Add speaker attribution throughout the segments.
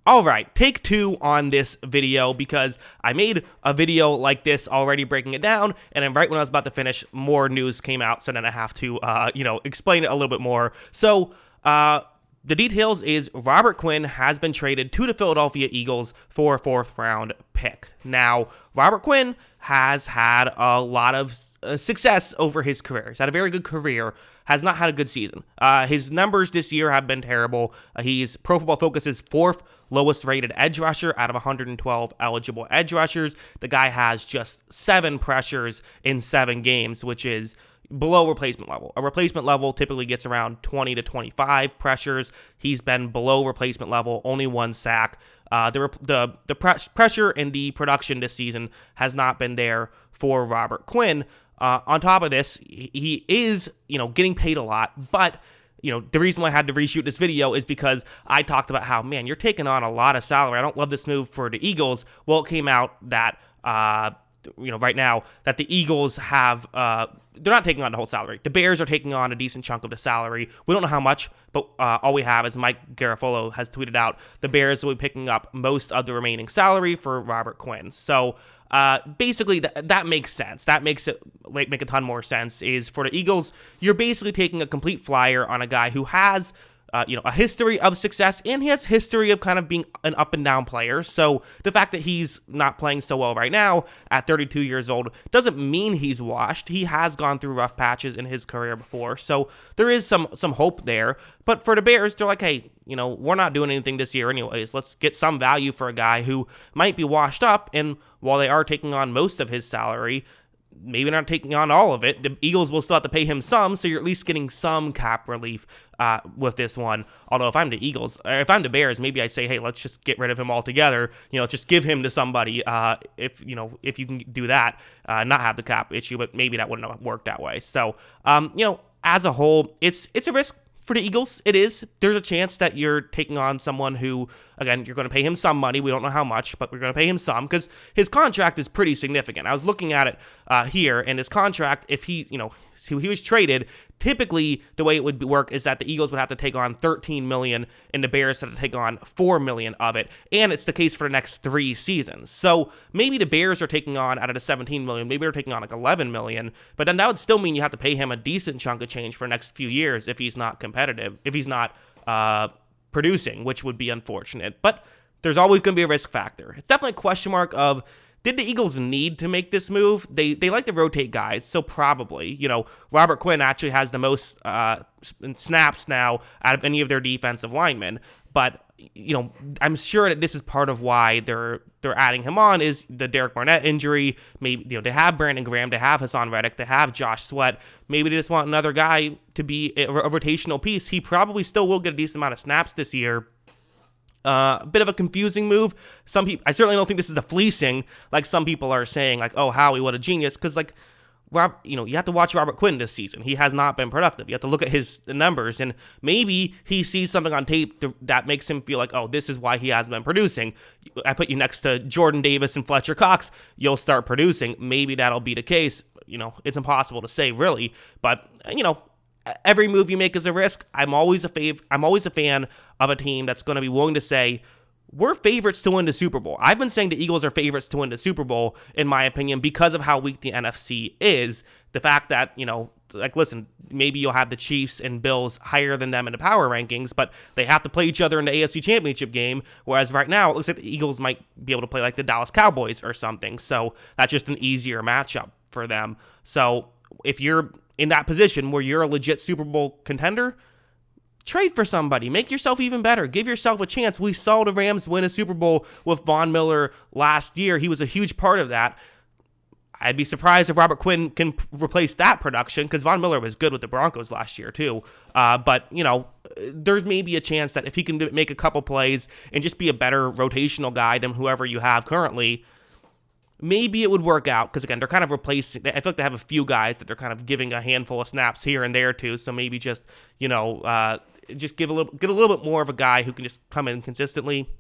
Speaker 1: All right, take two on this video because I made a video like this already breaking it down, and then right when I was about to finish, more news came out, so then I have to, explain it a little bit more. So, the details is Robert Quinn has been traded to the Philadelphia Eagles for a fourth-round pick. Now, Robert Quinn has had a lot of success over his career. He's had a very good career, has not had a good season. His numbers this year have been terrible. He's Pro Football Focus's fourth lowest rated edge rusher out of 112 eligible edge rushers. The guy has just 7 pressures in 7 games, which is below replacement level. A replacement level typically gets around 20 to 25 pressures. He's been below replacement level, only 1 sack. The pressure and the production this season has not been there for Robert Quinn. On top of this, he is, getting paid a lot, but the reason why I had to reshoot this video is because I talked about how, man, you're taking on a lot of salary. I don't love this move for the Eagles. Well, it came out that, right now that the Eagles have, they're not taking on the whole salary. The Bears are taking on a decent chunk of the salary. We don't know how much, but all we have is Mike Garafolo has tweeted out the Bears will be picking up most of the remaining salary for Robert Quinn. So, basically, that makes sense. That makes it make a ton more sense. Is for the Eagles, you're basically taking a complete flyer on a guy who has, a history of success, and he has history of kind of being an up and down player. So the fact that he's not playing so well right now at 32 years old doesn't mean he's washed. He has gone through rough patches in his career before, so there is some hope there. But for the Bears, they're like, hey, we're not doing anything this year anyways. Let's get some value for a guy who might be washed up, and while they are taking on most of his salary, maybe not taking on all of it, the Eagles will still have to pay him some, so you're at least getting some cap relief with this one. Although if I'm the Eagles, or if I'm the Bears, maybe I'd say, hey, let's just get rid of him altogether. Just give him to somebody if you can do that, not have the cap issue, but maybe that wouldn't have worked that way. So, as a whole, it's a risk for the Eagles. It is. There's a chance that you're taking on someone who, again, you're going to pay him some money. We don't know how much, but we're going to pay him some because his contract is pretty significant. I was looking at it here, and his contract, if he was traded, typically the way it would work is that the Eagles would have to take on $13 million and the Bears have to take on $4 million of it, and it's the case for the next 3 seasons. So maybe the Bears are taking on, out of the $17 million, maybe they're taking on like $11 million, but then that would still mean you have to pay him a decent chunk of change for the next few years if he's not competitive, if he's not producing, which would be unfortunate. But there's always going to be a risk factor. It's definitely a question mark of, did the Eagles need to make this move? They like to rotate guys, so probably. Robert Quinn actually has the most snaps now out of any of their defensive linemen. But, I'm sure that this is part of why they're adding him on is the Derek Barnett injury. Maybe, they have Brandon Graham, they have Hassan Reddick, they have Josh Sweat. Maybe they just want another guy to be a rotational piece. He probably still will get a decent amount of snaps this year. A bit of a confusing move. Some people, I certainly don't think this is a fleecing, like some people are saying, like, oh, Howie, what a genius, because, like, you have to watch Robert Quinn this season. He has not been productive. You have to look at his numbers, and maybe he sees something on tape that makes him feel like, oh, this is why he has been producing. I put you next to Jordan Davis and Fletcher Cox, you'll start producing. Maybe that'll be the case. It's impossible to say, really, but, every move you make is a risk. I'm always a fan of a team that's going to be willing to say, we're favorites to win the Super Bowl. I've been saying the Eagles are favorites to win the Super Bowl, in my opinion, because of how weak the NFC is. The fact that, listen, maybe you'll have the Chiefs and Bills higher than them in the power rankings, but they have to play each other in the AFC Championship game, whereas right now it looks like the Eagles might be able to play like the Dallas Cowboys or something. So that's just an easier matchup for them. So if you're in that position where you're a legit Super Bowl contender, trade for somebody. Make yourself even better. Give yourself a chance. We saw the Rams win a Super Bowl with Von Miller last year. He was a huge part of that. I'd be surprised if Robert Quinn can replace that production because Von Miller was good with the Broncos last year too. But, there's maybe a chance that if he can make a couple plays and just be a better rotational guy than whoever you have currently, maybe it would work out because, again, they're kind of replacing. I feel like they have a few guys that they're kind of giving a handful of snaps here and there to. So maybe just, just get a little bit more of a guy who can just come in consistently.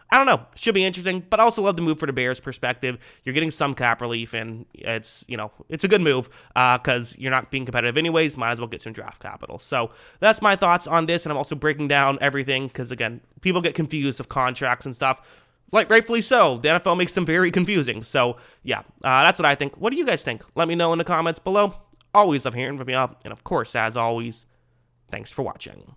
Speaker 1: I don't know. Should be interesting, but I also love the move for the Bears' perspective. You're getting some cap relief, and it's a good move because you're not being competitive anyways. Might as well get some draft capital. So that's my thoughts on this, and I'm also breaking down everything because, again, people get confused of contracts and stuff. Like, rightfully so. The NFL makes them very confusing. So, yeah, that's what I think. What do you guys think? Let me know in the comments below. Always love hearing from you. And, of course, as always, thanks for watching.